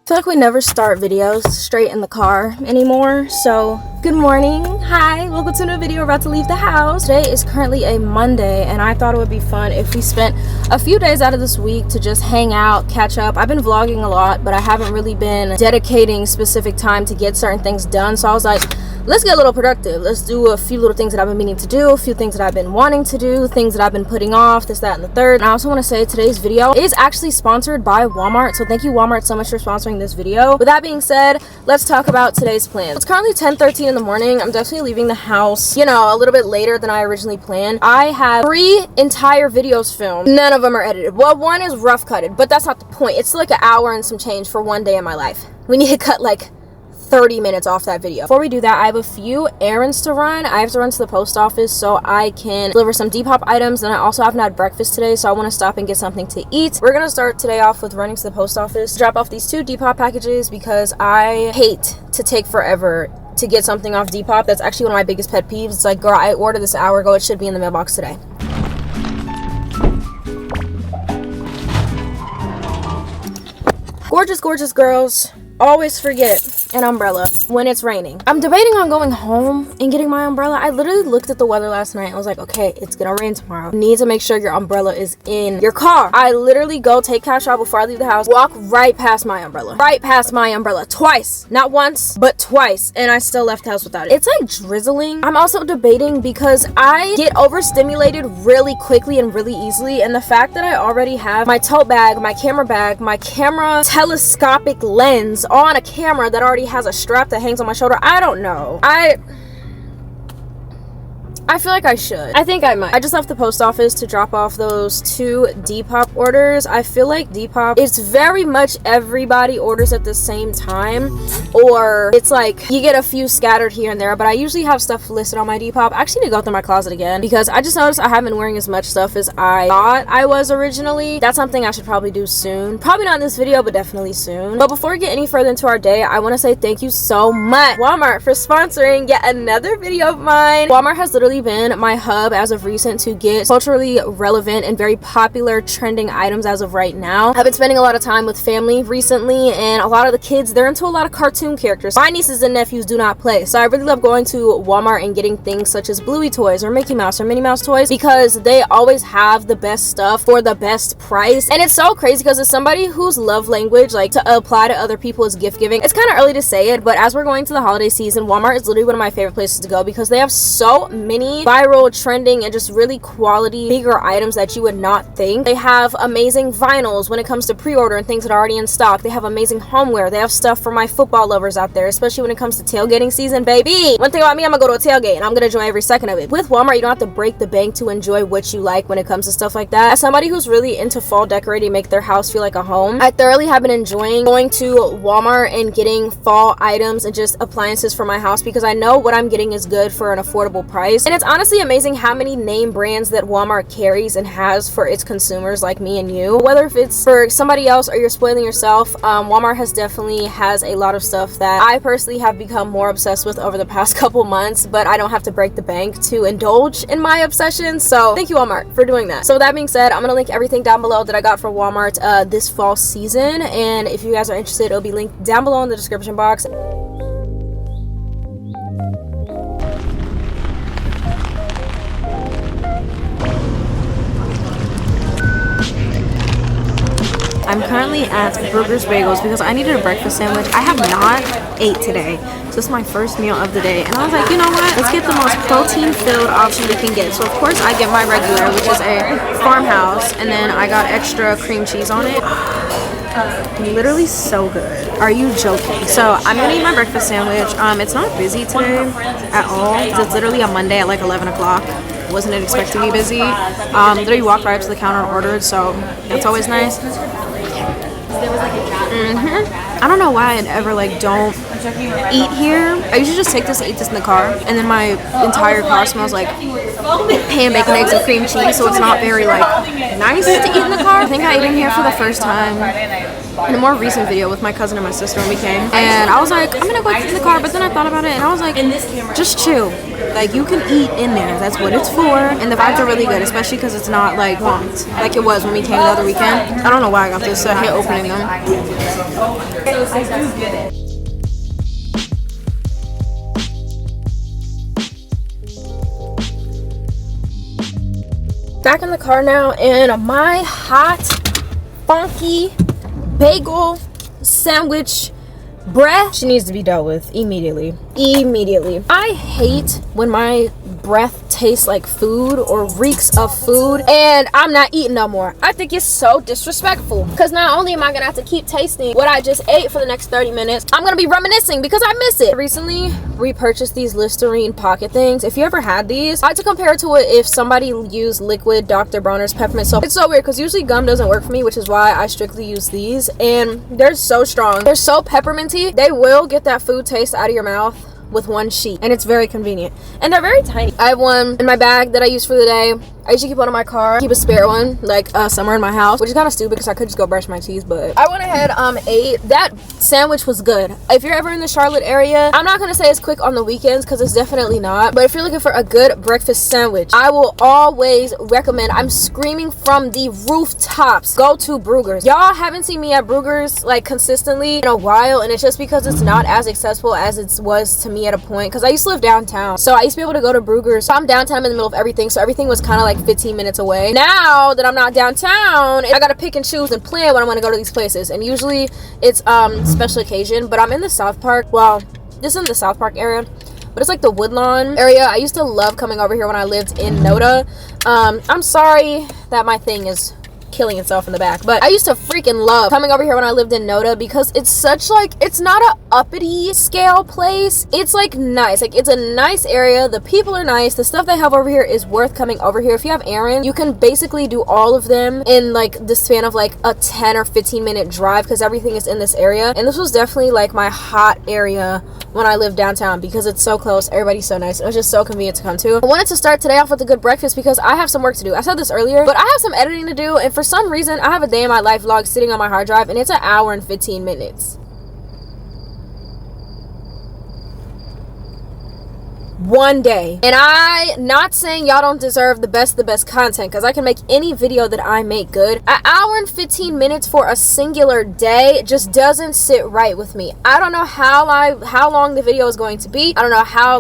I feel like we never start videos straight in the car anymore. So good morning, hi, welcome to a new video. We're about to leave the house. Today is currently a Monday, and I thought it would be fun if we spent a few days out of this week to just hang out, catch up. I've been vlogging a lot, but I haven't really been dedicating specific time to get certain things done. So I was like, let's get a little productive. Let's do a few little things that I've been meaning to do, a few things that I've been wanting to do, things that I've been putting off, this, that, and the third. And I also want to say today's video is actually sponsored by Walmart. So thank you, Walmart, so much for sponsoring this video. With that being said, let's talk about today's plan. It's currently 10:13 in the morning. I'm definitely leaving the house, you know, a little bit later than I originally planned. I have 3 entire videos filmed. None of them are edited. Well, one is rough cutted, but that's not the point. It's like an hour and some change for one day in my life. We need to cut like 30 minutes off that video. Before we do that, I have a few errands to run. I have to run to the post office so I can deliver some Depop items, and I also haven't had breakfast today, so I want to stop and get something to eat. We're gonna start today off with running to the post office, drop off these 2 Depop packages because I hate to take forever to get something off Depop. That's actually one of my biggest pet peeves. It's like, girl, I ordered this an hour ago. It should be in the mailbox today. Gorgeous, gorgeous girls always forget an umbrella when it's raining. I'm debating on going home and getting my umbrella. I literally looked at the weather last night and was like, okay, it's gonna rain tomorrow. You need to make sure your umbrella is in your car. I literally go take cash out before I leave the house, walk right past my umbrella. Right past my umbrella. Twice. Not once, but twice. And I still left the house without it. It's like drizzling. I'm also debating because I get overstimulated really quickly and really easily. And the fact that I already have my tote bag, my camera telescopic lens on a camera that already has a strap that hangs on my shoulder. I don't know. I feel like I should. I think I might. I just left the post office to drop off those 2 Depop orders. I feel like Depop, it's very much everybody orders at the same time, or it's like you get a few scattered here and there, but I usually have stuff listed on my Depop. I actually need to go through my closet again because I just noticed I haven't been wearing as much stuff as I thought I was originally. That's something I should probably do soon. Probably not in this video, but definitely soon. But before we get any further into our day, I want to say thank you so much, Walmart, for sponsoring yet another video of mine. Walmart has literally been my hub as of recent to get culturally relevant and very popular trending items as of right now. I've been spending a lot of time with family recently, and a lot of the kids, they're into a lot of cartoon characters. My nieces and nephews do not play, so I really love going to Walmart and getting things such as Bluey toys or Mickey Mouse or Minnie Mouse toys because they always have the best stuff for the best price. And it's so crazy because as somebody whose love language, like, to apply to other people is gift giving, it's kind of early to say it, but as we're going to the holiday season, Walmart is literally one of my favorite places to go because they have so many viral, trending, and just really quality bigger items that you would not think. They have amazing vinyls when it comes to pre-order and things that are already in stock. They have amazing homeware. They have stuff for my football lovers out there, especially when it comes to tailgating season, baby. One thing about me, I'm gonna go to a tailgate and I'm gonna enjoy every second of it. With Walmart, you don't have to break the bank to enjoy what you like when it comes to stuff like that. As somebody who's really into fall decorating, make their house feel like a home, I thoroughly have been enjoying going to Walmart and getting fall items and just appliances for my house because I know what I'm getting is good for an affordable price. And it's honestly amazing how many name brands that Walmart carries and has for its consumers like me and you. Whether if it's for somebody else or you're spoiling yourself, Walmart definitely has a lot of stuff that I personally have become more obsessed with over the past couple months, but I don't have to break the bank to indulge in my obsession. So thank you, Walmart, for doing that. So with that being said, I'm gonna link everything down below that I got from Walmart this fall season, and if you guys are interested, it'll be linked down below in the description box. I'm currently at Burgers Bagels because I needed a breakfast sandwich. I have not ate today, so this is my first meal of the day, and I was like, you know what, let's get the most protein filled option we can get. So of course I get my regular, which is a farmhouse, and then I got extra cream cheese on it. Literally so good. Are you joking? So I'm gonna eat my breakfast sandwich. It's not busy today at all. It's literally a Monday at like 11 o'clock. Wasn't expecting to be busy. Literally walked right up to the counter and ordered, so that's always nice. I don't know why I ever like don't eat here. I usually just take this and eat this in the car, and then my entire car smells like ham, bacon, eggs, and cream cheese, so it's not very like nice to eat in the car. I think I ate in here for the first time in a more recent video with my cousin and my sister when we came, and I was like, I'm gonna go in the car, but then I thought about it and I was like, just chill. Like, you can eat in there, that's what it's for, and the vibes are really good, especially because it's not like locked like it was when we came the other weekend. I don't know why I got this hit opening them. Back in the car now, and my hot, funky bagel sandwich breath, she needs to be dealt with immediately. I hate when my breath tastes like food or reeks of food and I'm not eating no more. I think it's so disrespectful, because not only am I gonna have to keep tasting what I just ate for the next 30 minutes, I'm gonna be reminiscing because I miss it. I recently repurchased these Listerine pocket things. If you ever had these, I like to compare it to it if somebody used liquid Dr. Bronner's peppermint soap. It's so weird because usually gum doesn't work for me, which is why I strictly use these, and they're so strong. They're so pepperminty. They will get that food taste out of your mouth with one sheet, and it's very convenient, and they're very tiny. I have one in my bag that I use for the day. I usually keep one in my car, keep a spare one like somewhere in my house, which is kind of stupid because I could just go brush my teeth, but I went ahead ate. That sandwich was good. If you're ever in the Charlotte area, I'm not gonna say it's quick on the weekends because it's definitely not, but if you're looking for a good breakfast sandwich, I will always recommend, I'm screaming from the rooftops, go to Bruegger's. Y'all haven't seen me at Bruegger's like consistently in a while, and it's just because it's not as accessible as it was to me at a point, because I used to live downtown, so I used to be able to go to Bruegger's. So I'm downtown, I'm in the middle of everything, so everything was kind of like 15 minutes away. Now that I'm not downtown, I gotta pick and choose and plan when I want to go to these places, and usually it's special occasion. But I'm in the South Park, well, this isn't the South Park area, but it's like the Woodlawn area. I used to love coming over here when I lived in Noda. I'm sorry that my thing is killing itself in the back, but I used to freaking love coming over here when I lived in Noda because it's such like, it's not a uppity scale place. It's like nice, like it's a nice area. The people are nice. The stuff they have over here is worth coming over here. If you have errands, you can basically do all of them in like the span of like a 10 or 15 minute drive because everything is in this area. And this was definitely like my hot area when I lived downtown because it's so close. Everybody's so nice. It was just so convenient to come to. I wanted to start today off with a good breakfast because I have some work to do. I said this earlier, but I have some editing to do, and for some reason I have a day in my life vlog sitting on my hard drive and it's an hour and 15 minutes. One day. And I not saying y'all don't deserve the best content, because I can make any video that I make good. An hour and 15 minutes for a singular day just doesn't sit right with me. I don't know how long the video is going to be. I don't know how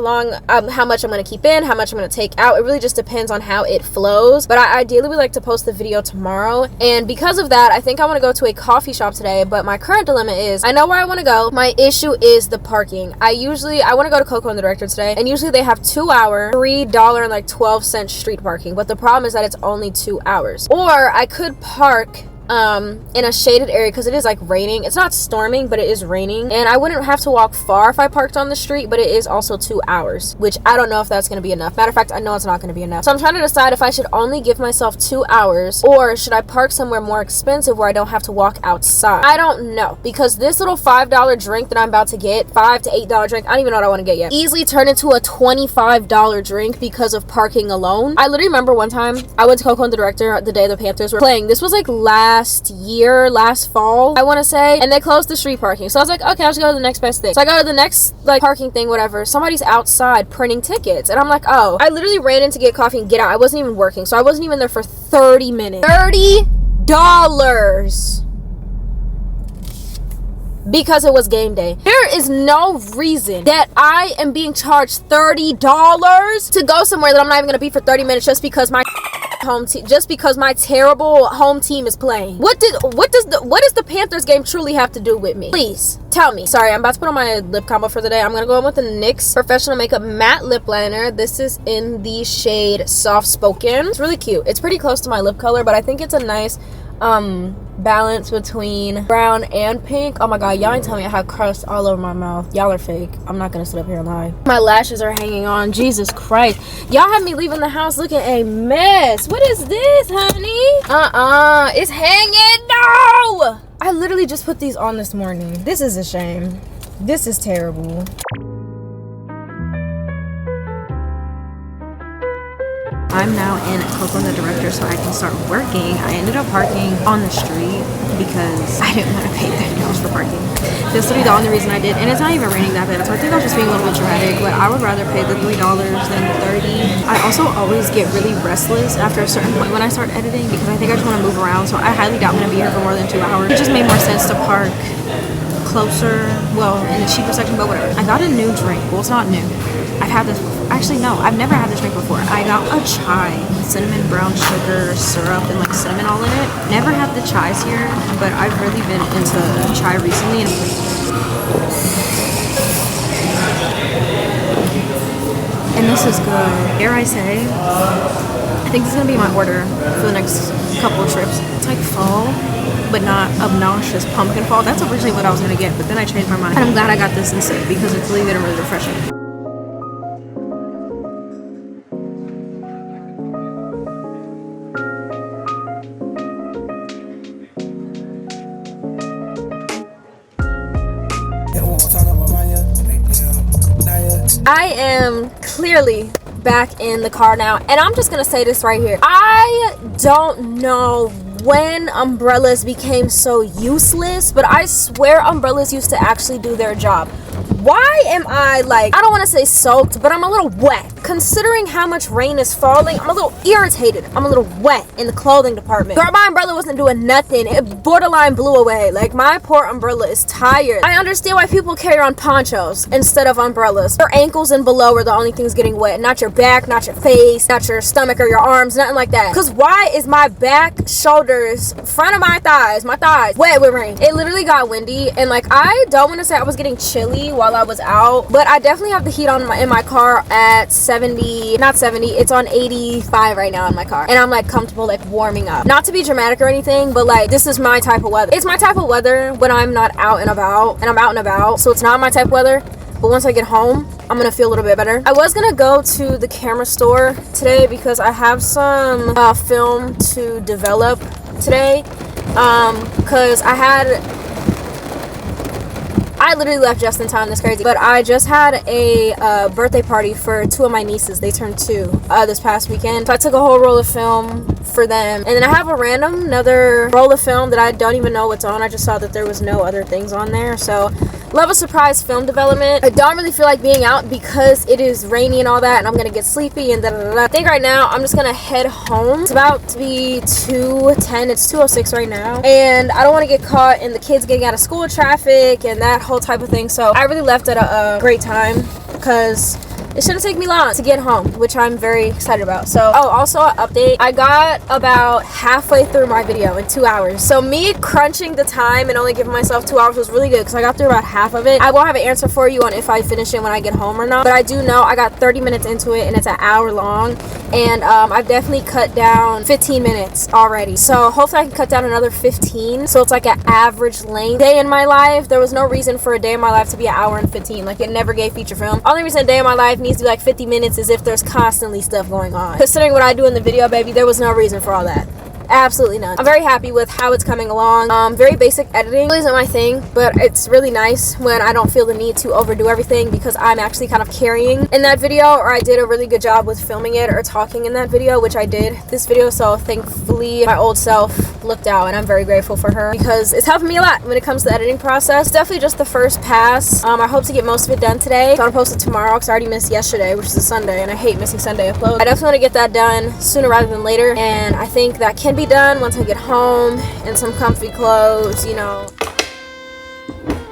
much I'm going to keep in, how much I'm going to take out. It really just depends on how it flows, but I ideally would like to post the video tomorrow, and because of that I think I want to go to a coffee shop today. But my current dilemma is, I know where I want to go. My issue is the parking. I want to go to Coco and the Director today, and usually they have 2 hour $3.12 street parking, but the problem is that it's only 2 hours. Or I could park in a shaded area because it is like raining. It's not storming, but it is raining, and I wouldn't have to walk far if I parked on the street, but it is also 2 hours, which I don't know if that's going to be enough. Matter of fact, I know it's not going to be enough. So I'm trying to decide if I should only give myself 2 hours, or should I park somewhere more expensive where I don't have to walk outside. I don't know, because this little $5 drink that I'm about to get, $5 to $8 drink, I don't even know what I want to get yet, easily turned into a $25 drink because of parking alone. I literally remember one time I went to Coco and the Director the day the Panthers were playing. This was like last fall, I want to say, and they closed the street parking. So I was like, okay, I'll just go to the next best thing. So I go to the next like parking thing, whatever. Somebody's outside printing tickets, and I'm like, oh. I literally ran in to get coffee and get out. I wasn't even working, so I wasn't even there for 30 minutes. $30 because it was game day. There is no reason that I am being charged $30 to go somewhere that I'm not even gonna be for 30 minutes just because my terrible home team is playing. What does the Panthers game truly have to do with me? Please tell me. Sorry, I'm about to put on my lip combo for the day. I'm gonna go in with the NYX Professional Makeup Matte Lip Liner. This is in the shade Soft Spoken. It's really cute. It's pretty close to my lip color, but I think it's a nice balance between brown and pink. Oh my god, y'all ain't tell me I have crust all over my mouth. Y'all are fake. I'm not gonna sit up here and lie. My lashes are hanging on. Jesus Christ, y'all have me leaving the house looking a mess. What is this, honey? It's hanging. No, I literally just put these on this morning. This is a shame. This is terrible. I'm now in Coco the director, so I can start working. I ended up parking on the street because I didn't want to pay $30 for parking. That's literally the only reason I did, and it's not even raining that bad, so I think I was just being a little bit dramatic, but I would rather pay the $3 than the $30. I also always get really restless after a certain point when I start editing because I think I just want to move around, so I highly doubt I'm going to be here for more than 2 hours. It just made more sense to park closer, well, in the cheaper section, but whatever. I got a new drink. Well, it's not new. I've had this before. Actually, no, I've never had this drink before. I got a chai, cinnamon, brown sugar, syrup, and like cinnamon all in it. Never had the chais here, but I've really been into chai recently. And this is good. Dare I say, I think this is gonna be my order for the next couple of trips. It's like fall, but not obnoxious pumpkin fall. That's originally what I was gonna get, but then I changed my mind. And I'm glad I got this instead because it's really good and really refreshing. I am clearly back in the car now, and I'm just gonna say this right here. I don't know when umbrellas became so useless, but I swear umbrellas used to actually do their job. Why am I like, I don't want to say soaked, but I'm a little wet. Considering how much rain is falling, I'm a little irritated. I'm a little wet in the clothing department. Girl, my umbrella wasn't doing nothing. It borderline blew away. Like, my poor umbrella is tired. I understand why people carry on ponchos instead of umbrellas. Your ankles and below are the only things getting wet. Not your back, not your face, not your stomach or your arms, nothing like that. Because why is my back, shoulders, front of my thighs wet with rain? It literally got windy, and like, I don't want to say I was getting chilly while I was out, but I definitely have the heat on in my car at 70, not 70, it's on 85 right now in my car, and I'm like comfortable, like warming up. Not to be dramatic or anything, but like, this is my type of weather. It's my type of weather when I'm not out and about, and I'm out and about, so it's not my type of weather. But once I get home, I'm gonna feel a little bit better. I was gonna go to the camera store today because I have some film to develop today, because I literally left just in time. That's crazy. But I just had a birthday party for 2 of my nieces. They turned 2 this past weekend. So I took a whole roll of film for them. And then I have another roll of film that I don't even know what's on. I just saw that there was no other things on there. So love a surprise film development. I don't really feel like being out because it is rainy and all that, and I'm gonna get sleepy and I think right now I'm just gonna head home. It's about to be 2:10. It's 2:06 right now, and I don't want to get caught in the kids getting out of school traffic and that whole type of thing. So I really left at a great time because it shouldn't take me long to get home, which I'm very excited about. So, oh, also an update. I got about halfway through my video in 2 hours. So me crunching the time and only giving myself 2 hours was really good because I got through about half of it. I won't have an answer for you on if I finish it when I get home or not, but I do know I got 30 minutes into it and it's an hour long. And I've definitely cut down 15 minutes already. So hopefully I can cut down another 15. So it's like an average length day in my life. There was no reason for a day in my life to be an hour and 15. Like, it never gave feature film. Only reason a day in my life needs to be like 50 minutes is if there's constantly stuff going on. Considering what I do in the video, baby, there was no reason for all that. Absolutely none. I'm very happy with how it's coming along. Very basic editing really isn't my thing, but it's really nice when I don't feel the need to overdo everything because I'm actually kind of carrying in that video, or I did a really good job with filming it or talking in that video, which I did this video. So thankfully my old self looked out, and I'm very grateful for her because it's helping me a lot when it comes to the editing process. Definitely just the first pass. I hope to get most of it done today. So I'm gonna post it tomorrow because I already missed yesterday, which is a Sunday, and I hate missing Sunday uploads. I definitely want to get that done sooner rather than later, and I think that can be done once I get home in some comfy clothes, you know.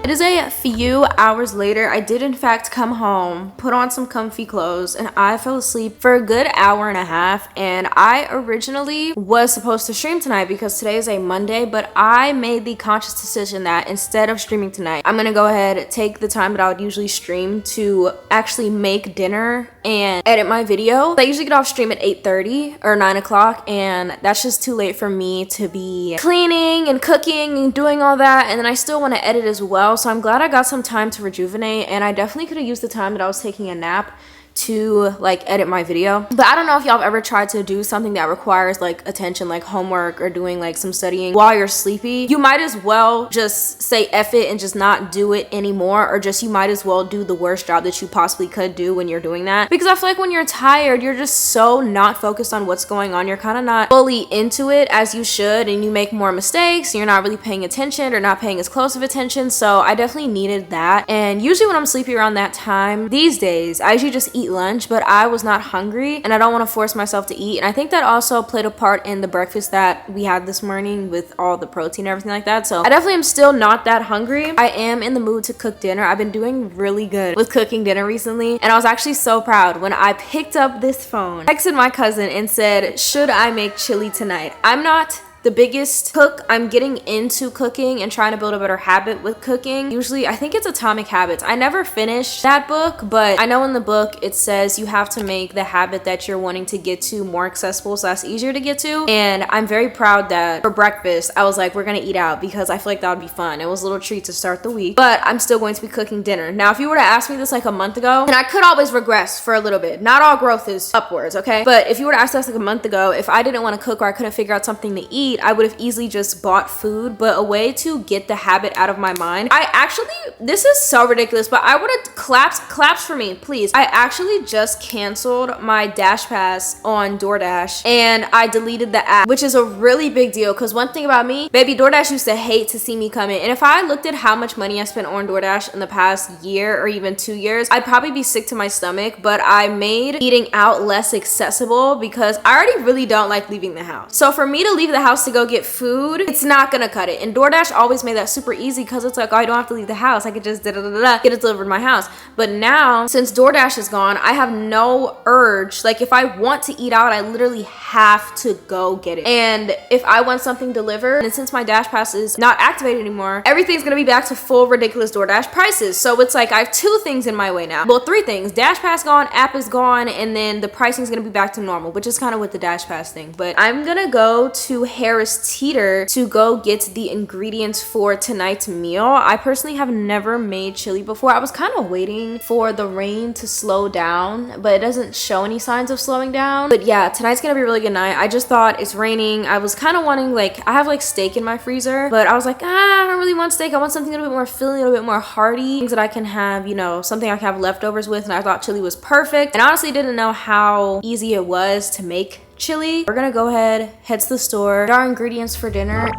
It is a few hours later. I did in fact come home, put on some comfy clothes, and I fell asleep for a good hour and a half. And I originally was supposed to stream tonight because today is a Monday, but I made the conscious decision that instead of streaming tonight, I'm gonna go ahead, take the time that I would usually stream to actually make dinner and edit my video. I usually get off stream at 8:30 or 9 o'clock, and that's just too late for me to be cleaning and cooking and doing all that, and then I still want to edit as well. So I'm glad I got some time to rejuvenate, and I definitely could have used the time that I was taking a nap to like edit my video. But I don't know if y'all have ever tried to do something that requires like attention, like homework or doing like some studying while you're sleepy. You might as well just say F it and just not do it anymore, or just you might as well do the worst job that you possibly could do when you're doing that. Because I feel like when you're tired, you're just so not focused on what's going on. You're kind of not fully into it as you should, and you make more mistakes. You're not really paying attention or not paying as close of attention. So I definitely needed that. And usually when I'm sleepy around that time these days, I usually just eat lunch, but I was not hungry and I don't want to force myself to eat. And I think that also played a part in the breakfast that we had this morning with all the protein and everything like that. So I definitely am still not that hungry. I am in the mood to cook dinner. I've been doing really good with cooking dinner recently, and I was actually so proud when I picked up this phone, texted my cousin and said, should I make chili tonight? I'm not the biggest cook. I'm getting into cooking and trying to build a better habit with cooking. Usually, I think it's Atomic Habits. I never finished that book, but I know in the book it says you have to make the habit that you're wanting to get to more accessible, so that's easier to get to. And I'm very proud that for breakfast, I was like, we're gonna eat out because I feel like that would be fun. It was a little treat to start the week, but I'm still going to be cooking dinner. Now, if you were to ask me this like a month ago, and I could always regress for a little bit. Not all growth is upwards, okay? But if you were to ask us like a month ago, if I didn't want to cook or I couldn't figure out something to eat, I would have easily just bought food. But a way to get the habit out of my mind, I actually, this is so ridiculous, but I would have claps for me, please. I actually just canceled my Dash Pass on DoorDash and I deleted the app, which is a really big deal because one thing about me, baby, DoorDash used to hate to see me come in. And if I looked at how much money I spent on DoorDash in the past year or even 2 years, I'd probably be sick to my stomach. But I made eating out less accessible because I already really don't like leaving the house. So for me to leave the house to go get food, it's not gonna cut it. And DoorDash always made that super easy because it's like, oh, I don't have to leave the house. I could just get it delivered to my house. But now, since DoorDash is gone, I have no urge. Like if I want to eat out, I literally have to go get it. And if I want something delivered, and since my Dash Pass is not activated anymore, everything's gonna be back to full ridiculous DoorDash prices. So it's like I have 2 things in my way now. Well, 3 things. Dash Pass gone, app is gone, and then the pricing is gonna be back to normal, which is kind of with the Dash Pass thing. But I'm gonna go to Harris Teeter to go get the ingredients for tonight's meal. I personally have never made chili before. I was kind of waiting for the rain to slow down, but it doesn't show any signs of slowing down. But yeah, tonight's gonna be a really good night. I just thought it's raining. I was kind of wanting, like, I have like steak in my freezer, but I was like, I don't really want steak. I want something a little bit more filling, a little bit more hearty, things that I can have, you know, something I can have leftovers with. And I thought chili was perfect, and honestly didn't know how easy it was to make chili. We're gonna go ahead, head to the store, get our ingredients for dinner.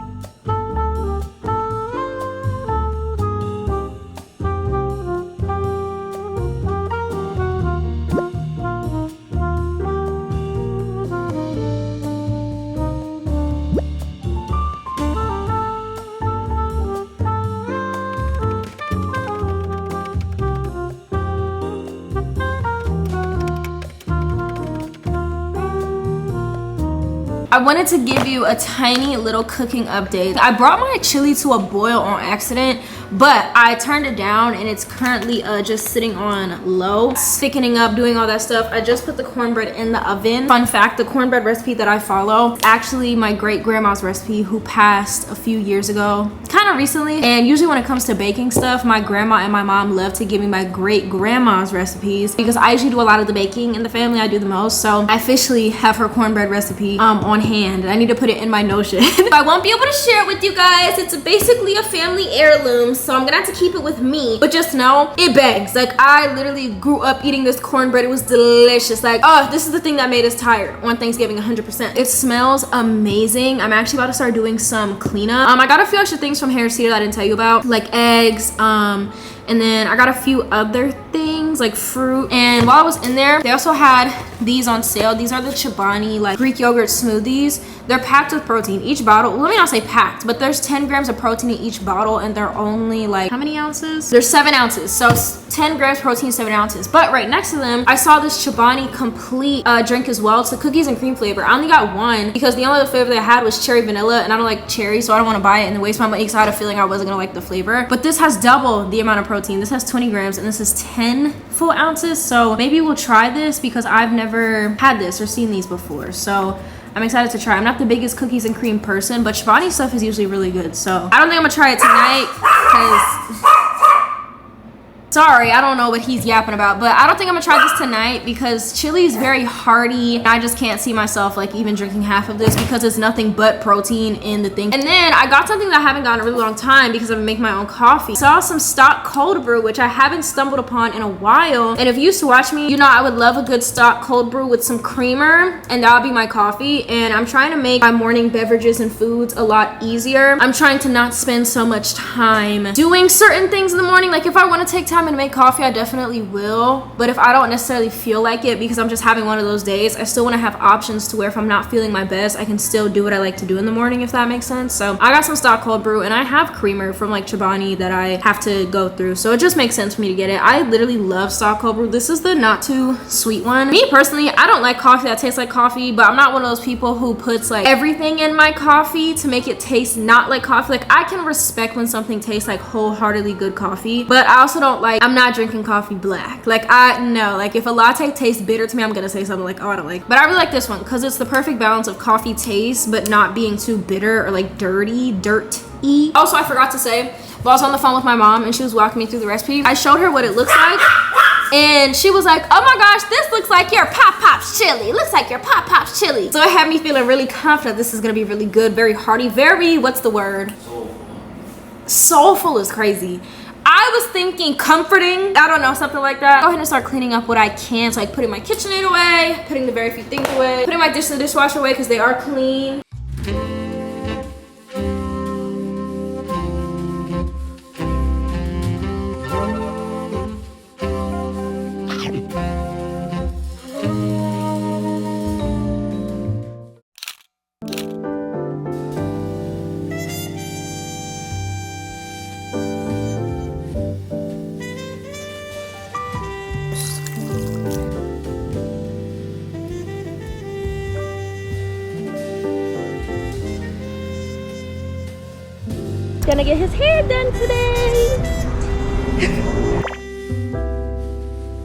I wanted to give you a tiny little cooking update. I brought my chili to a boil on accident, but I turned it down and it's currently just sitting on low, thickening up, doing all that stuff. I just put the cornbread in the oven. Fun fact, the cornbread recipe that I follow, actually my great grandma's recipe who passed a few years ago, kind of recently. And usually when it comes to baking stuff, my grandma and my mom love to give me my great grandma's recipes because I usually do a lot of the baking in the family. I do the most. So I officially have her cornbread recipe on hand. I need to put it in my Notion. I won't be able to share it with you guys. It's basically a family heirloom, so I'm gonna have to keep it with me. But just know, it bangs. Like, I literally grew up eating this cornbread. It was delicious. Like, oh, this is the thing that made us tired on Thanksgiving 100%. It smells amazing. I'm actually about to start doing some cleanup. I got a few extra things from Harris Teeter that I didn't tell you about, like eggs, and then I got a few other things like fruit. And while I was in there, they also had these on sale. These are the Chobani like Greek yogurt smoothies. They're packed with protein. Each bottle, let me not say packed, but there's 10 grams of protein in each bottle, and they're only like, how many ounces? There's 7 ounces. So 10 grams protein, 7 ounces. But right next to them, I saw this Chobani complete drink as well. It's the cookies and cream flavor. I only got one because the only other flavor that I had was cherry vanilla, and I don't like cherry, so I don't want to buy it and waste my money because I had a feeling I wasn't gonna like the flavor. But this has double the amount of protein. This has 20 grams and this is 10 full ounces. So maybe we'll try this because I've never had this or seen these before. So I'm excited to try. I'm not the biggest cookies and cream person, but Chobani stuff is usually really good. So I don't think I'm gonna try it tonight because Sorry, I don't know what he's yapping about, but I don't think I'm gonna try this tonight because chili is very hearty. I just can't see myself like even drinking half of this because it's nothing but protein in the thing. And then I got something that I haven't gotten in a really long time because I've been making my own coffee. Saw some stock cold brew, which I haven't stumbled upon in a while. And if you used to watch me, you know I would love a good stock cold brew with some creamer, and that'll be my coffee. And I'm trying to make my morning beverages and foods a lot easier. I'm trying to not spend so much time doing certain things in the morning. Like if I want to take time and make coffee, I definitely will, but if I don't necessarily feel like it because I'm just having one of those days, I still want to have options to where if I'm not feeling my best, I can still do what I like to do in the morning, if that makes sense. So I got some stock cold brew and I have creamer from like Chobani that I have to go through, so it just makes sense for me to get it. I literally love stock cold brew. This is the not too sweet one. Me personally, I don't like coffee that tastes like coffee, but I'm not one of those people who puts like everything in my coffee to make it taste not like coffee. Like I can respect when something tastes like wholeheartedly good coffee, but I also don't like, I'm not drinking coffee black. Like I know, like if a latte tastes bitter to me, I'm gonna say something like, oh, I don't like. But I really like this one because it's the perfect balance of coffee taste but not being too bitter or like dirt-y. Also, I forgot to say, while I was on the phone with my mom and she was walking me through the recipe, I showed her what it looks like and she was like, oh my gosh, this looks like your Pop Pop's chili. It looks like your Pop Pop's chili. So it had me feeling really confident this is gonna be really good, very hearty, very, what's the word? Soulful is crazy. I was thinking comforting, I don't know, something like that. Go ahead and start cleaning up what I can. So like putting my KitchenAid away, putting the very few things away, putting my dish in the dishwasher away because they are clean. Gonna get his hair done today.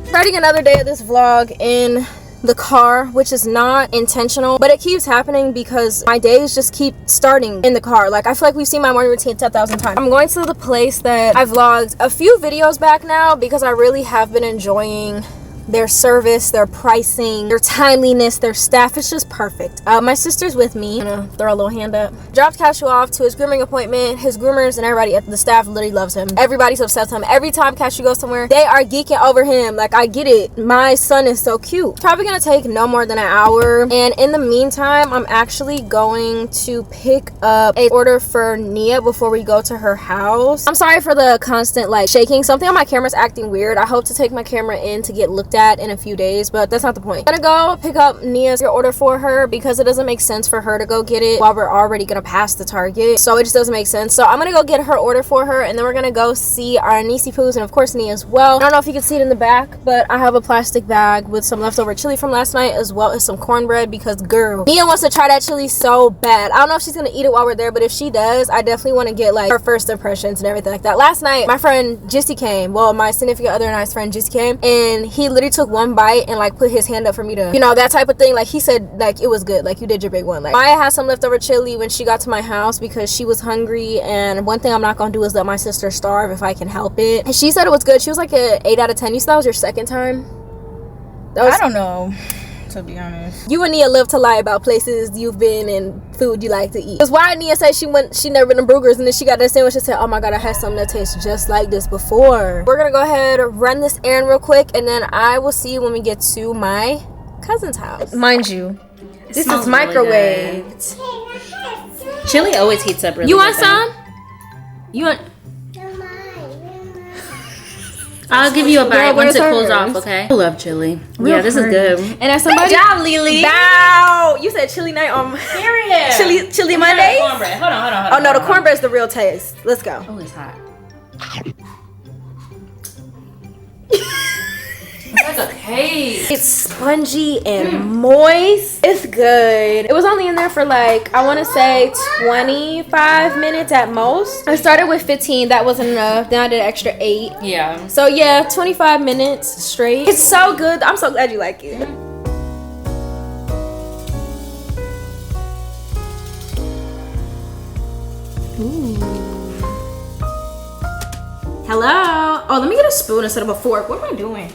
Starting another day of this vlog in the car, which is not intentional, but it keeps happening because my days just keep starting in the car. Like I feel like we've seen my morning routine 10,000 times. I'm going to the place that I vlogged a few videos back now because I really have been enjoying their service, their pricing, their timeliness, their staff is just perfect. My sister's with me. I'm gonna throw a little hand up. Dropped Cashew off to his grooming appointment. His groomers and everybody at the staff literally loves him. Everybody's obsessed with him. Every time Cashew goes somewhere, they are geeking over him. Like I get it. My son is so cute. Probably gonna take no more than an hour. And in the meantime, I'm actually going to pick up a order for Nia before we go to her house. I'm sorry for the constant like shaking. Something on my camera's acting weird. I hope to take my camera in to get looked at in a few days, but that's not the point. I'm gonna go pick up Nia's order for her because it doesn't make sense for her to go get it while we're already gonna pass the Target, so it just doesn't make sense. So I'm gonna go get her order for her and then we're gonna go see our niecey poos and of course Nia as well. I don't know if you can see it in the back, but I have a plastic bag with some leftover chili from last night as well as some cornbread because girl, Nia wants to try that chili so bad. I don't know if she's gonna eat it while we're there, but if she does, I definitely want to get like her first impressions and everything like that. Last night my friend Jissy came, well my significant other and I's friend Jissy came, and he literally took one bite and like put his hand up for me to, you know, that type of thing. Like he said like it was good, like you did your big one. Like Maya had some leftover chili when she got to my house because she was hungry, and one thing I'm not gonna do is let my sister starve if I can help it. And she said it was good. She was like a 8 out of 10. You said that was your second time? I don't know, to be honest. You and Nia live to lie about places you've been and food you like to eat. Because why Nia said she never been to Brugger's and then she got that sandwich and said, oh my god, I had something that tastes just like this before. We're gonna go ahead and run this errand real quick and then I will see you when we get to my cousin's house. Mind you, this is microwaved. Really, chili always heats up really good. You want good, some? You want? I'll give you a bite once it cools off, okay? I love chili. Yeah, this is good. And as somebody, good job, Lily. Bow. You said chili night on chili Mondays? Cornbread. Hold on. Oh no, the cornbread's the real taste. Let's go. Oh, it's hot. It's like a cake. It's spongy and moist. It's good. It was only in there for like, I want to say 25 minutes at most. I started with 15. That wasn't enough. Then I did an extra 8. Yeah. So yeah, 25 minutes straight. It's so good. I'm so glad you like it. Ooh. Hello. Oh, let me get a spoon instead of a fork. What am I doing?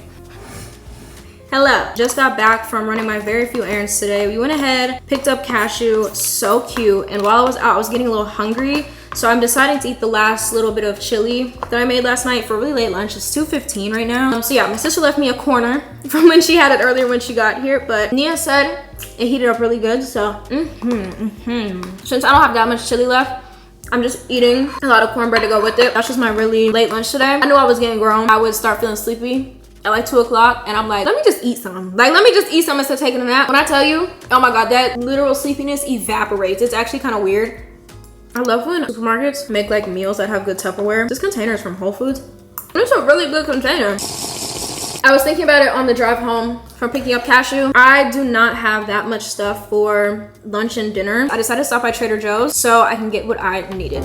Hello, just got back from running my very few errands today. We went ahead, picked up cashew, so cute. And while I was out, I was getting a little hungry. So I'm deciding to eat the last little bit of chili that I made last night for a really late lunch. It's 2:15 right now. So yeah, my sister left me a corner from when she had it earlier when she got here. But Nia said it heated up really good. So since I don't have that much chili left, I'm just eating a lot of cornbread to go with it. That's just my really late lunch today. I knew I was getting grown. I would start feeling sleepy at like 2 o'clock, and I'm like, let me just eat some. Like, let me just eat some instead of taking a nap. When I tell you, oh my God, that literal sleepiness evaporates. It's actually kind of weird. I love when supermarkets make like meals that have good Tupperware. This container is from Whole Foods. It's a really good container. I was thinking about it on the drive home from picking up cashew. I do not have that much stuff for lunch and dinner. I decided to stop by Trader Joe's so I can get what I needed.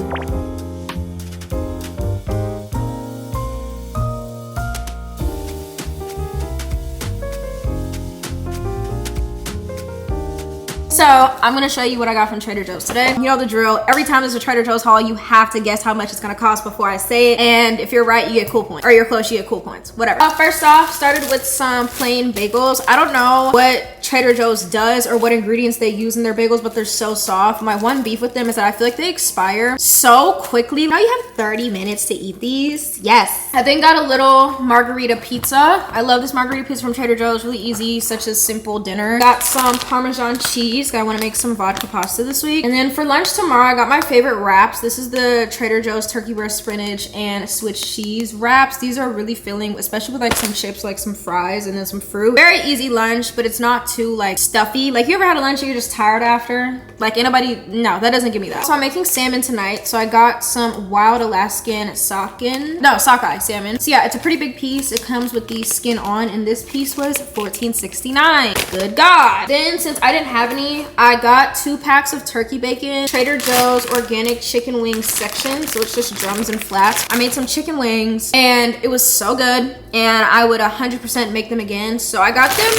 So I'm gonna show you what I got from Trader Joe's today. You know the drill. Every time there's a Trader Joe's haul, you have to guess how much it's gonna cost before I say it. And if you're right, you get cool points. Or you're close, you get cool points. Whatever. First off, started with some plain bagels. I don't know what Trader Joe's does or what ingredients they use in their bagels, but they're so soft. My one beef with them is that I feel like they expire so quickly. Now you have 30 minutes to eat these. Yes. I then got a little margarita pizza. I love this margarita pizza from Trader Joe's. Really easy, such a simple dinner. Got some Parmesan cheese. I want to make some vodka pasta this week. And then for lunch tomorrow, I got my favorite wraps. This is the Trader Joe's turkey breast spinach and Swiss cheese wraps. These are really filling, especially with like some chips, like some fries and then some fruit. Very easy lunch, but it's not too like stuffy. Like, you ever had a lunch and you're just tired after? Like, anybody? No, that doesn't give me that. So I'm making salmon tonight. So I got some wild Alaskan sockeye salmon. So yeah, it's a pretty big piece. It comes with the skin on, and this piece was $14.69. Good God. Then since I didn't have any, I got 2 packs of turkey bacon, Trader Joe's organic chicken wings section. So it's just drums and flats. I made some chicken wings and it was so good, and I would 100% make them again. So I got them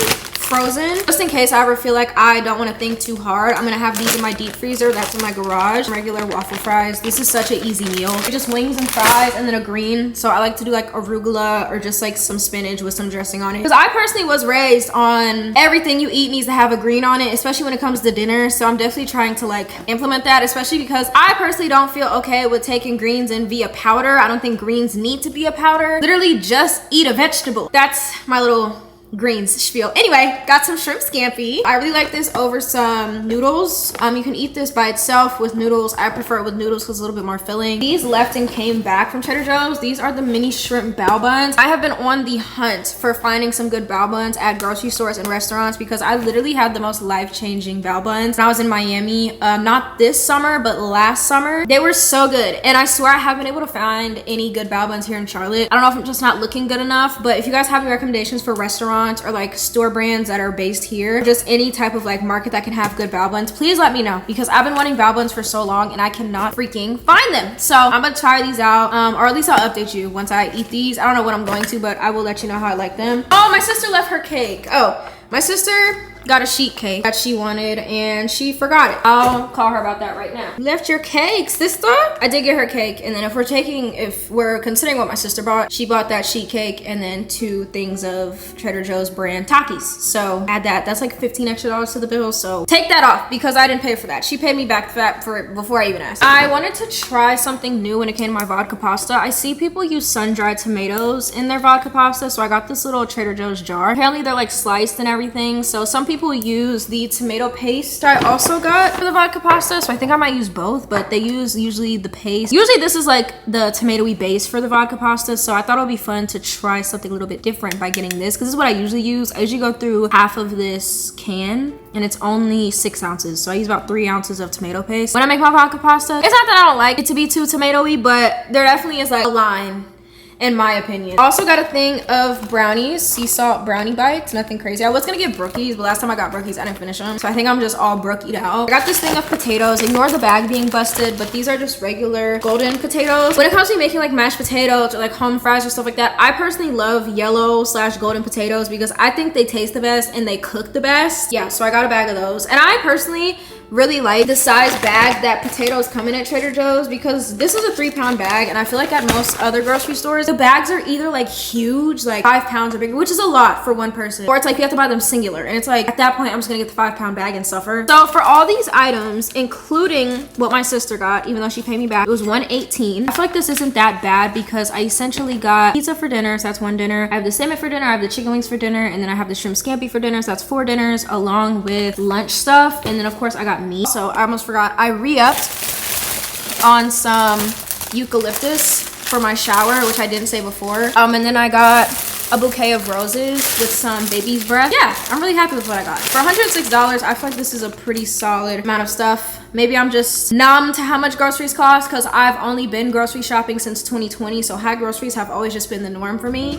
frozen just in case I ever feel like I don't want to think too hard. I'm gonna have these in my deep freezer. That's in my garage. Regular waffle fries. This is such an easy meal. Just wings and fries and then a green. So I like to do like arugula or just like some spinach with some dressing on it, because I personally was raised on everything you eat needs to have a green on it, especially when it comes to dinner. So I'm definitely trying to like implement that, especially because I personally don't feel okay with taking greens in via powder. I don't think greens need to be a powder. Literally just eat a vegetable. That's my little greens spiel. Anyway, got some shrimp scampi. I really like this over some noodles. You can eat this by itself with noodles. I prefer it with noodles because it's a little bit more filling. These left and came back from Trader Joe's. These are the mini shrimp bao buns. I have been on the hunt for finding some good bao buns at grocery stores and restaurants, because I literally had the most life-changing bao buns when I was in Miami. Not this summer, but last summer. They were so good, and I swear I haven't been able to find any good bao buns here in Charlotte. I don't know if I'm just not looking good enough, but if you guys have any recommendations for restaurants or like store brands that are based here, just any type of like market that can have good bao buns, please let me know, because I've been wanting bao buns for so long and I cannot freaking find them. So I'm gonna try these out, or at least I'll update you once I eat these. I don't know what I'm going to, but I will let you know how I like them. Oh, my sister left her cake. Oh, my sister got a sheet cake that she wanted and she forgot it. I'll call her about that right now. You left your cake, sister? I did get her cake, and then if we're considering what my sister bought, she bought that sheet cake and then 2 things of Trader Joe's brand Takis. So add that. That's like $15 extra to the bill. So take that off because I didn't pay for that. She paid me back for it before I even asked. I wanted to try something new when it came to my vodka pasta. I see people use sun-dried tomatoes in their vodka pasta, so I got this little Trader Joe's jar. Apparently they're like sliced and everything. So some people use the tomato paste I also got for the vodka pasta, so I think I might use both, but they use usually the paste. Usually this is like the tomatoey base for the vodka pasta, so I thought it would be fun to try something a little bit different by getting this, because this is what I usually use. I usually go through half of this can and it's only 6 ounces, so I use about 3 ounces of tomato paste when I make my vodka pasta. It's not that I don't like it to be too tomatoey, but there definitely is like a line, in my opinion. Also got a thing of brownies, sea salt brownie bites, nothing crazy. I was gonna get brookies, but last time I got brookies, I didn't finish them. So I think I'm just all brookied out. I got this thing of potatoes. Ignore the bag being busted, but these are just regular golden potatoes. When it comes to making like mashed potatoes or like home fries or stuff like that, I personally love yellow/golden potatoes because I think they taste the best and they cook the best. Yeah, so I got a bag of those. And I personally really like the size bag that potatoes come in at Trader Joe's, because this is a 3-pound bag, and I feel like at most other grocery stores the bags are either like huge, like 5 pounds or bigger, which is a lot for one person, or it's like you have to buy them singular, and it's like at that point I'm just gonna get the 5-pound bag and suffer. So for all these items, including what my sister got, even though she paid me back, it was $118. I feel like this isn't that bad because I essentially got pizza for dinner, so that's 1 dinner. I have the salmon for dinner, I have the chicken wings for dinner, and then I have the shrimp scampi for dinner, so that's 4 dinners, along with lunch stuff, and then of course I got meat. So I almost forgot, I re-upped on some eucalyptus for my shower, which I didn't say before. And then I got a bouquet of roses with some baby's breath. Yeah, I'm really happy with what I got. For $106, I feel like this is a pretty solid amount of stuff. Maybe I'm just numb to how much groceries cost because I've only been grocery shopping since 2020, so high groceries have always just been the norm for me.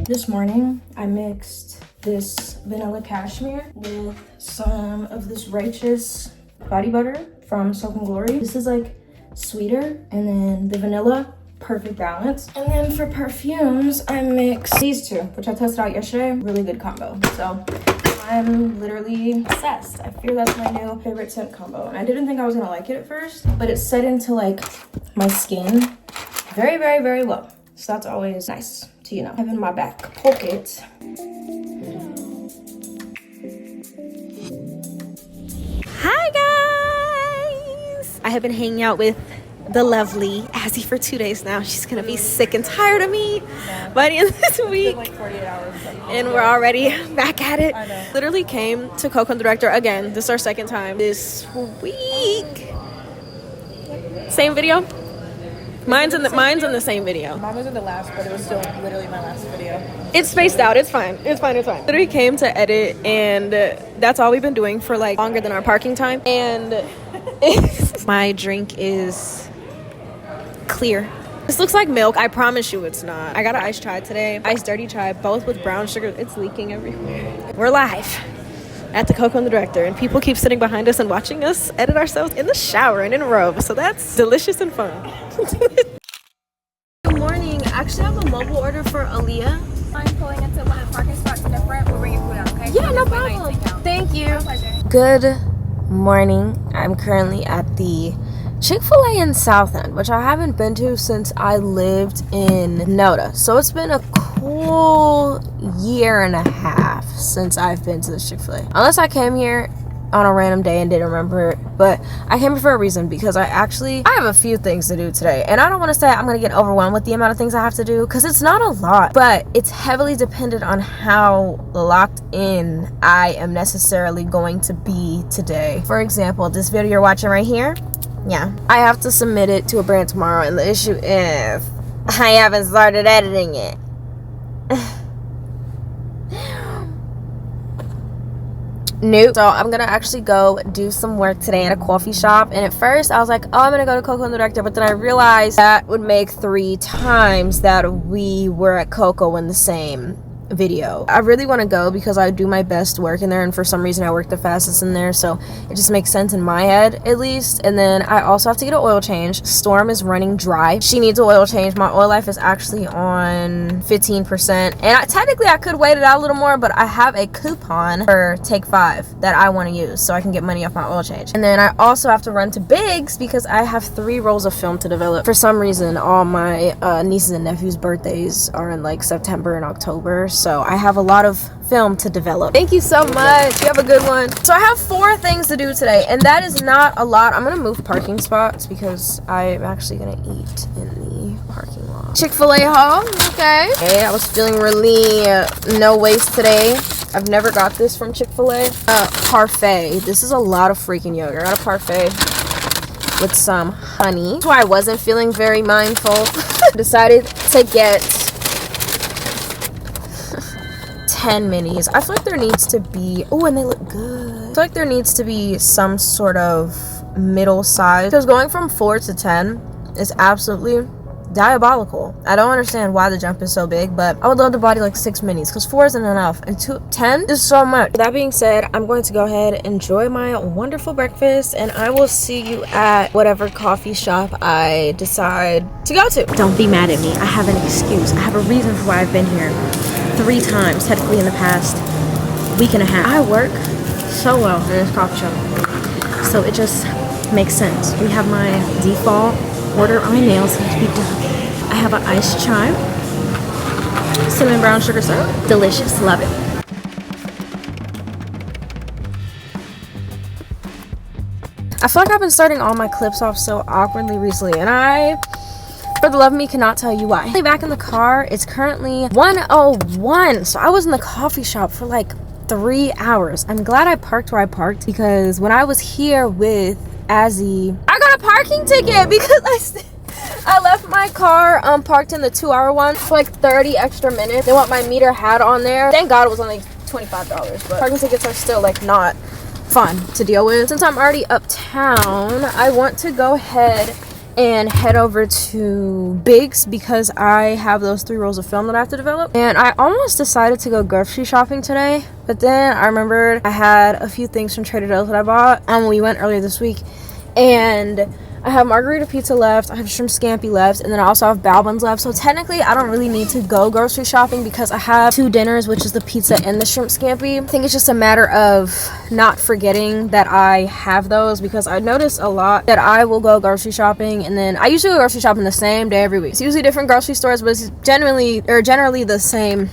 This morning, I mixed this vanilla cashmere with some of this righteous body butter from Soap and Glory. This is like sweeter, and then the vanilla, perfect balance. And then for perfumes, I mixed these two, which I tested out yesterday. Really good combo. So I'm literally obsessed. I feel that's my new favorite scent combo. And I didn't think I was gonna like it at first, but it set into like my skin very, very, very well. So that's always nice to, you know, have in my back pocket. Hi guys! I have been hanging out with the lovely Azzy for 2 days now. She's gonna be sick and tired of me by the end of this week. Like 48 hours. And we're already back at it. Literally came to Coco and the Director again. This is our second time this week. Same video? Mine's in the same video. Mine was in the last, but it was still literally my last video. It's spaced out. It's fine. It's fine. It's fine. Literally came to edit, and that's all we've been doing for like longer than our parking time. And my drink is clear. This looks like milk. I promise you it's not. I got an iced chai today. Iced dirty chai, both with brown sugar. It's leaking everywhere. We're live at the Coco and the Director, and people keep sitting behind us and watching us edit ourselves in the shower and in a robe. So that's delicious and fun. Good morning. I actually have a mobile order for Aliyah. I'm pulling into one of the parking spots in the front. We'll bring your food out, okay? Yeah, no problem. Thank you. My pleasure. Good morning. I'm currently at the Chick-fil-A in South End, which I haven't been to since I lived in Noda. So it's been a cool year and a half since I've been to the Chick-fil-A. Unless I came here on a random day and didn't remember it. But I came here for a reason, because I have a few things to do today. And I don't want to say I'm going to get overwhelmed with the amount of things I have to do, because it's not a lot. But it's heavily dependent on how locked in I am necessarily going to be today. For example, this video you're watching right here, yeah, I have to submit it to a brand tomorrow, and the issue is I haven't started editing it. Nope. So I'm gonna actually go do some work today at a coffee shop, and at first I was like, oh, I'm gonna go to Coco and the Director, but then I realized that would make 3 times that we were at Coco in the same video. I really want to go because I do my best work in there, and for some reason I work the fastest in there, so it just makes sense in my head at least. And then I also have to get an oil change. Storm is running dry. She needs an oil change. My oil life is actually on 15%, and technically I could wait it out a little more, but I have a coupon for Take 5 that I want to use so I can get money off my oil change. And then I also have to run to Biggs because I have 3 rolls of film to develop. For some reason all my nieces and nephews' birthdays are in like September and October, so I have a lot of film to develop. Thank you so much. You have a good one. So I have 4 things to do today, and that is not a lot. I'm gonna move parking spots because I'm actually gonna eat in the parking lot. Chick-fil-A haul, okay. Hey, I was feeling really no waste today. I've never got this from Chick-fil-A. Parfait. This is a lot of freaking yogurt. I got a parfait with some honey. So I wasn't feeling very mindful. Decided to get 10 minis. I feel like there needs to be, oh, and they look good. I feel like there needs to be some sort of middle size, because going from 4 to 10 is absolutely diabolical. I don't understand why the jump is so big, but I would love to body like 6 minis, because 4 isn't enough, and 10 is so much. That being said, I'm going to go ahead and enjoy my wonderful breakfast, and I will see you at whatever coffee shop I decide to go to. Don't be mad at me. I have an excuse. I have a reason for why I've been here 3 times, technically in the past week and a half. I work so well in this coffee shop, so it just makes sense. We have my default order. My nails need to be done. I have an iced chai, cinnamon brown sugar syrup. Delicious. Love it. I feel like I've been starting all my clips off so awkwardly recently, and I, for the love of me, cannot tell you why. Back in the car, it's currently 1:01, so I was in the coffee shop for like 3 hours. I'm glad I parked where I parked, because when I was here with Azzy, I got a parking ticket because I left my car parked in the 2-hour one for like 30 extra minutes. They want my meter had on there. Thank God it was only $25, but parking tickets are still like not fun to deal with. Since I'm already uptown, I want to go ahead and head over to Biggs, because I have those 3 rolls of film that I have to develop, and I almost decided to go grocery shopping today, but then I remembered I had a few things from Trader Joe's that I bought when we went earlier this week, and I have margarita pizza left, I have shrimp scampi left, and then I also have bao buns left. So technically I don't really need to go grocery shopping because I have 2 dinners, which is the pizza and the shrimp scampi. I think it's just a matter of not forgetting that I have those, because I notice a lot that I will go grocery shopping, and then I usually go grocery shopping the same day every week. It's usually different grocery stores, but it's generally the same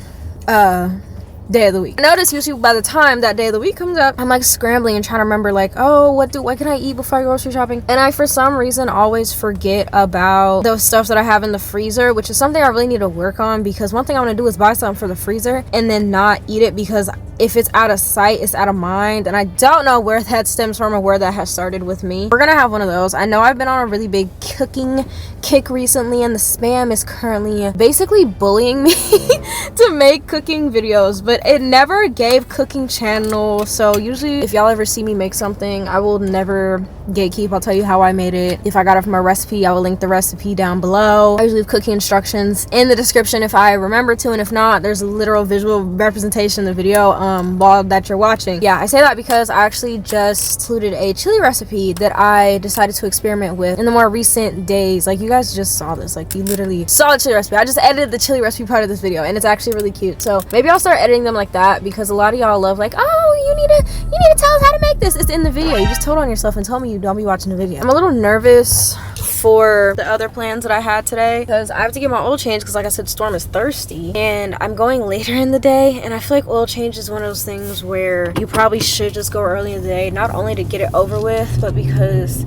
day of the week. I notice usually by the time that day of the week comes up, I'm like scrambling and trying to remember like, oh, what can I eat before I go grocery shopping? And I, for some reason, always forget about those stuff that I have in the freezer, which is something I really need to work on, because one thing I want to do is buy something for the freezer and then not eat it, because if it's out of sight, it's out of mind, and I don't know where that stems from or where that has started with me. We're gonna have one of those. I know I've been on a really big cooking kick recently, and the spam is currently basically bullying me to make cooking videos, but it never gave cooking channel. So usually if y'all ever see me make something, I will never gatekeep. I'll tell you how I made it. If I got it from a recipe, I will link the recipe down below. I usually leave cooking instructions in the description if I remember to, and if not, there's a literal visual representation of the video while that you're watching. Yeah, I say that because I actually just included a chili recipe that I decided to experiment with in the more recent days. Like, you guys just saw this, like you literally saw the chili recipe. I just edited the chili recipe part of this video, and it's actually really cute. So maybe I'll start editing them like that, because a lot of y'all love like, oh, you need to tell us how to make this. It's in the video. You just told on yourself and told me you don't be watching the video. I'm a little nervous for the other plans that I had today, because I have to get my oil change, because like I said, Storm is thirsty and I'm going later in the day, and I feel like oil change is one of those things where you probably should just go early in the day, not only to get it over with, but because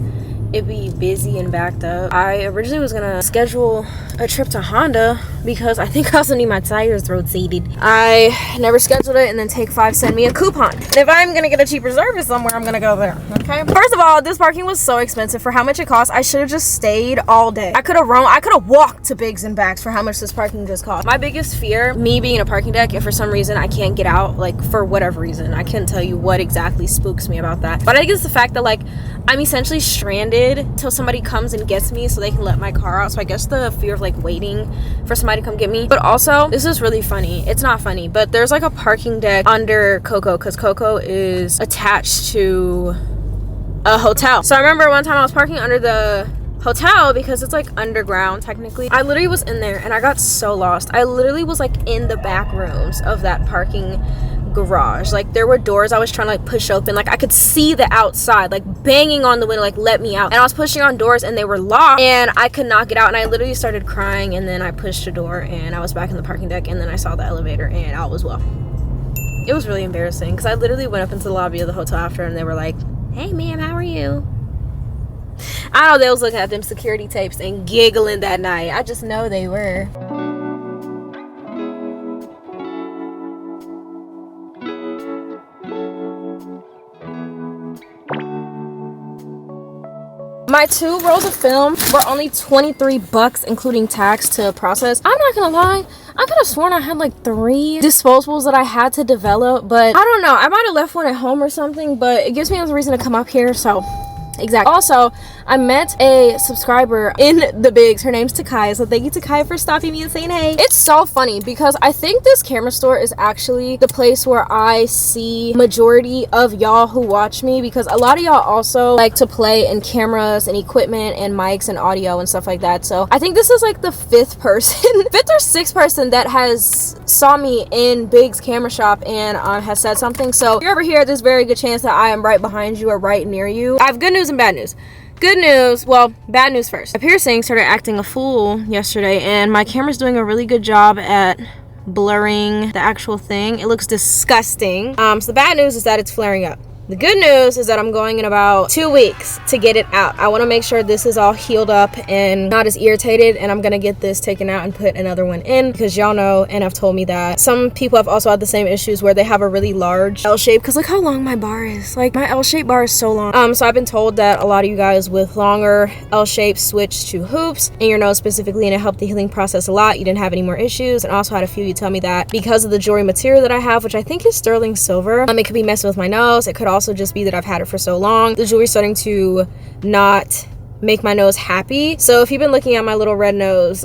it'd be busy and backed up. I originally was gonna schedule a trip to Honda because I think I also need my tires rotated. I never scheduled it, and then Take 5 sent me a coupon. And if I'm gonna get a cheaper service somewhere, I'm gonna go there, okay? First of all, this parking was so expensive for how much it cost. I should have just stayed all day. I could have walked to Biggs and Backs for how much this parking just cost. My biggest fear, me being in a parking deck, if for some reason I can't get out, like for whatever reason, I can't tell you what exactly spooks me about that, but I think it's the fact that like I'm essentially stranded till somebody comes and gets me so they can let my car out. So I guess the fear of like waiting for somebody to come get me. But also, this is really funny. It's not funny, but there's like a parking deck under Coco, because Coco is attached to a hotel. So I remember one time I was parking under the hotel because it's like underground technically. I literally was in there and I got so lost. I literally was like in the back rooms of that parking garage. Like, there were doors I was trying to like push open, like I could see the outside, like banging on the window, like let me out, and I was pushing on doors and they were locked and I could not get out, and I literally started crying, and then I pushed a door and I was back in the parking deck, and then I saw the elevator and I was, well, it was really embarrassing, because I literally went up into the lobby of the hotel after, and they were like, hey ma'am, how are you? I don't know, they was looking at them security tapes and giggling that night. I just know they were. My 2 rolls of film were only 23 bucks, including tax to process. I'm not gonna lie, I could have sworn I had like 3 disposables that I had to develop, but I don't know. I might have left one at home or something, but it gives me a reason to come up here, so exactly. Also, I met a subscriber in the Bigs. Her name's Takai, so thank you, Takai, for stopping me and saying hey. It's so funny because I think this camera store is actually the place where I see majority of y'all who watch me, because a lot of y'all also like to play in cameras and equipment and mics and audio and stuff like that. So I think this is like the 5th person, 5th or 6th person that has saw me in Big's camera shop and has said something. So if you're over here, there's a very good chance that I am right behind you or right near you. I have good news and bad news. Good news, well, bad news first. My piercing started acting a fool yesterday, and my camera's doing a really good job at blurring the actual thing. It looks disgusting. So the bad news is that it's flaring up. The good news is that I'm going in about 2 weeks to get it out. I want to make sure this is all healed up and not as irritated, and I'm gonna get this taken out and put another one in, because y'all know and have told me that some people have also had the same issues where they have a really large L shape, because look how long my bar is. Like, my L shape bar is so long. So I've been told that a lot of you guys with longer L shapes switch to hoops in your nose specifically, and it helped the healing process a lot. You didn't have any more issues. And also had a few you tell me that because of the jewelry material that I have, which I think is sterling silver, it could be messing with my nose. It could also just be that I've had it for so long. The jewelry's starting to not make my nose happy. So if you've been looking at my little red nose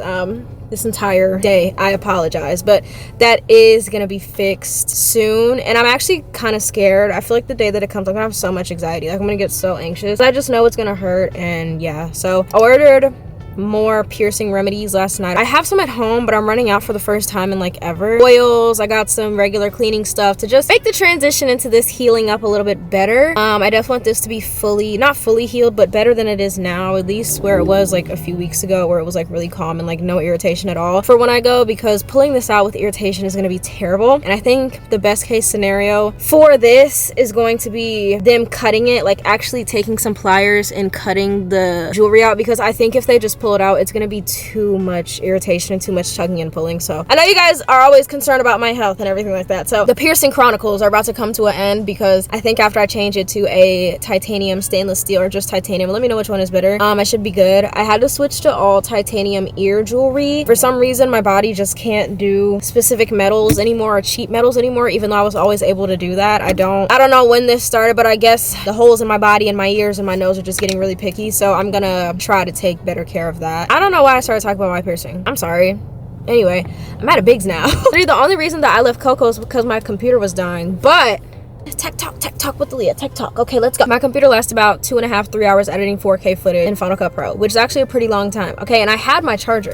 this entire day, I apologize, but that is gonna be fixed soon. And I'm actually kind of scared. I feel like the day that it comes, I'm gonna have so much anxiety. Like, I'm gonna get so anxious. I just know it's gonna hurt, and yeah. So I ordered more piercing remedies last night. I have some at home, but I'm running out for the first time in like ever. Oils, I got some regular cleaning stuff to just make the transition into this healing up a little bit better. I definitely want this to be not fully healed, but better than it is now, at least where it was like a few weeks ago, where it was like really calm and like no irritation at all for when I go, because pulling this out with irritation is going to be terrible. And I think the best case scenario for this is going to be them cutting it, like actually taking some pliers and cutting the jewelry out, because I think if they just pull it out, it's gonna be too much irritation and too much tugging and pulling. So I know you guys are always concerned about my health and everything like that. So the piercing chronicles are about to come to an end, because I think after I change it to a titanium stainless steel or just titanium, let me know which one is better, I should be good. I had to switch to all titanium ear jewelry. For some reason my body just can't do specific metals anymore, or cheap metals anymore, even though I was always able to do that. I don't know when this started, but I guess the holes in my body and my ears and my nose are just getting really picky. So I'm gonna try to take better care of that. I don't know why I started talking about my piercing. I'm sorry. Anyway, I'm at a Big's now. The only reason that I left Coco's was because my computer was dying. But tech talk with aliyah. Tech talk. Okay, let's go. My computer lasts about 2.5 to 3 hours editing 4K footage in Final Cut Pro, which is actually a pretty long time. Okay, and I had my charger.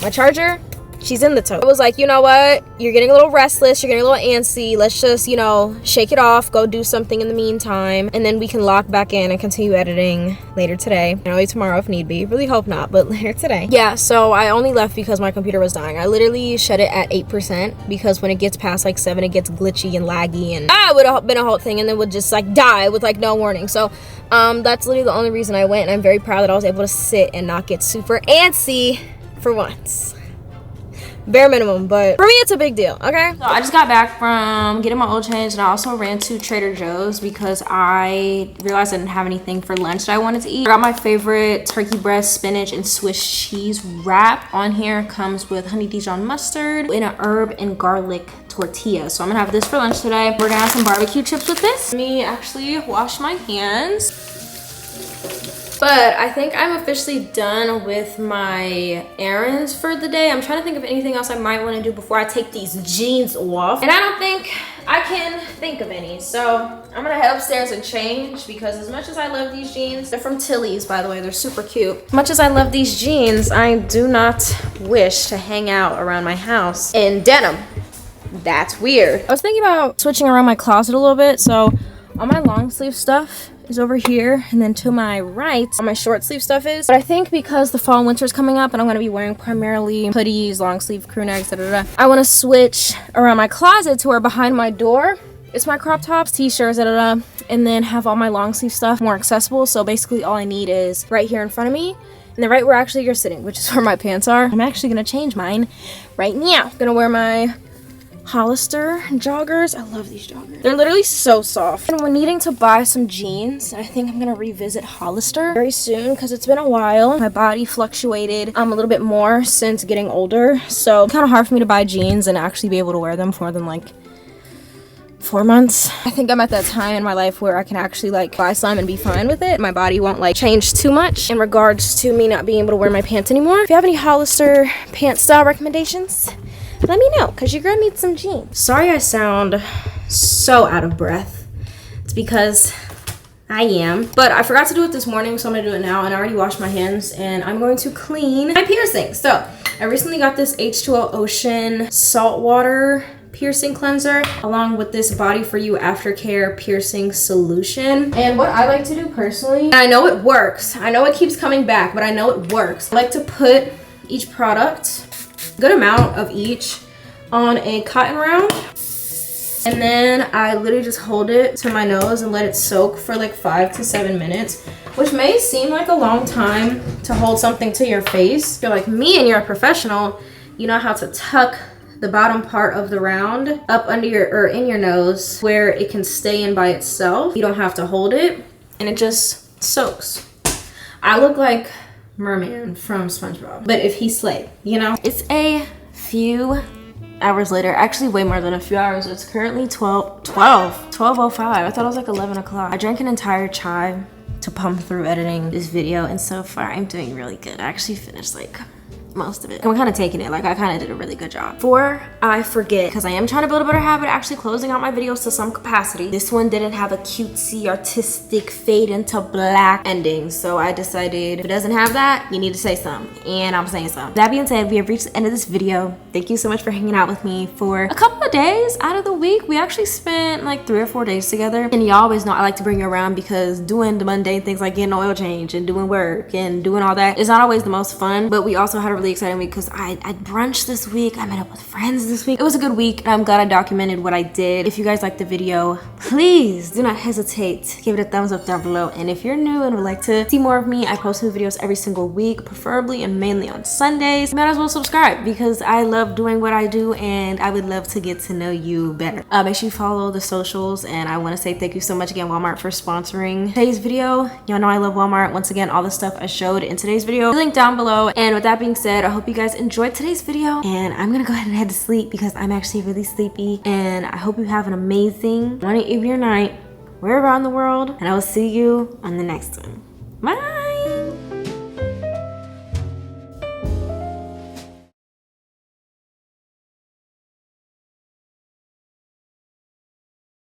She's in the tote. I was like, you know what? You're getting a little restless. You're getting a little antsy. Let's just, you know, shake it off. Go do something in the meantime. And then we can lock back in and continue editing later today. And only tomorrow if need be. Really hope not, but later today. Yeah, so I only left because my computer was dying. I literally shut it at 8% because when it gets past like 7, it gets glitchy and laggy. And it would have been a whole thing, and then would just like die with like no warning. So that's literally the only reason I went. And I'm very proud that I was able to sit and not get super antsy for once. Bare minimum, but for me it's a big deal. Okay, so I just got back from getting my oil change, and I also ran to Trader Joe's because I realized I didn't have anything for lunch that I wanted to eat. I got my favorite turkey breast, spinach, and Swiss cheese wrap. On here comes with honey Dijon mustard and an herb and garlic tortilla. So I'm gonna have this for lunch today. We're gonna have some barbecue chips with this. Let me actually wash my hands. But I think I'm officially done with my errands for the day. I'm trying to think of anything else I might want to do before I take these jeans off. And I don't think I can think of any. So I'm gonna head upstairs and change, because as much as I love these jeans, they're from Tilly's, by the way, they're super cute. As much as I love these jeans, I do not wish to hang out around my house in denim. That's weird. I was thinking about switching around my closet a little bit. So all my long sleeve stuff is over here, and then to my right all my short sleeve stuff is. But I think because the fall and winter is coming up and I'm going to be wearing primarily hoodies, long sleeve crew necks, I want to switch around my closet to where behind my door it's my crop tops, t-shirts, and then have all my long sleeve stuff more accessible. So basically all I need is right here in front of me, and then right where actually you're sitting, which is where my pants are. I'm actually going to change mine right now. I'm going to wear my Hollister joggers. I love these joggers. They're literally so soft. And we're needing to buy some jeans. I think I'm gonna revisit Hollister very soon because it's been a while. My body fluctuated a little bit more since getting older. So it's kind of hard for me to buy jeans and actually be able to wear them for more than like 4 months. I think I'm at that time in my life where I can actually like buy some and be fine with it. My body won't like change too much in regards to me not being able to wear my pants anymore. If you have any Hollister pant style recommendations, let me know because your girl needs some jeans. Sorry I sound so out of breath. It's because I am. But I forgot to do it this morning, so I'm gonna do it now. And I already washed my hands and I'm going to clean my piercings. So I recently got this H2O Ocean saltwater piercing cleanser along with this Body For You aftercare piercing solution. And what I like to do personally, and I know it works, I know it keeps coming back, but I know it works, I like to put each product, a good amount of each, on a cotton round, and then I literally just hold it to my nose and let it soak for like 5 to 7 minutes, which may seem like a long time to hold something to your face. If you're like me and you're a professional, you know how to tuck the bottom part of the round up under your or in your nose where it can stay in by itself. You don't have to hold it and it just soaks. I look like Merman from SpongeBob, but if he slayed, you know. It's a few hours later, actually way more than a few hours. It's currently 12:05. I thought it was like 11 o'clock. I drank an entire chai to pump through editing this video, and so far I'm doing really good. I actually finished like most of it. I'm kind of taking it, like I kind of did a really good job. Before I forget, because I am trying to build a better habit of actually closing out my videos to some capacity. This one didn't have a cutesy artistic fade into black ending, so I decided if it doesn't have that, you need to say something, and I'm saying something. That being said, we have reached the end of this video. Thank you so much for hanging out with me for a couple of days out of the week. We actually spent like 3 or 4 days together, and you always know I like to bring you around because doing the mundane things like getting an oil change and doing work and doing all that is not always the most fun, but we also had a really exciting week because I brunch this week. I met up with friends this week. It was a good week, and I'm glad I documented what I did. If you guys liked the video, please do not hesitate to give it a thumbs up down below. And if you're new and would like to see more of me, I post new videos every single week, preferably and mainly on Sundays. You might as well subscribe because I love doing what I do and I would love to get to know you better. Make sure you follow the socials, and I want to say thank you so much again, Walmart, for sponsoring today's video. Y'all know I love Walmart. Once again, all the stuff I showed in today's video, link down below. And with that being said, I hope you guys enjoyed today's video, and I'm gonna go ahead and head to sleep because I'm actually really sleepy. And I hope you have an amazing morning, evening, or night wherever in the world, and I will see you on the next one. Bye.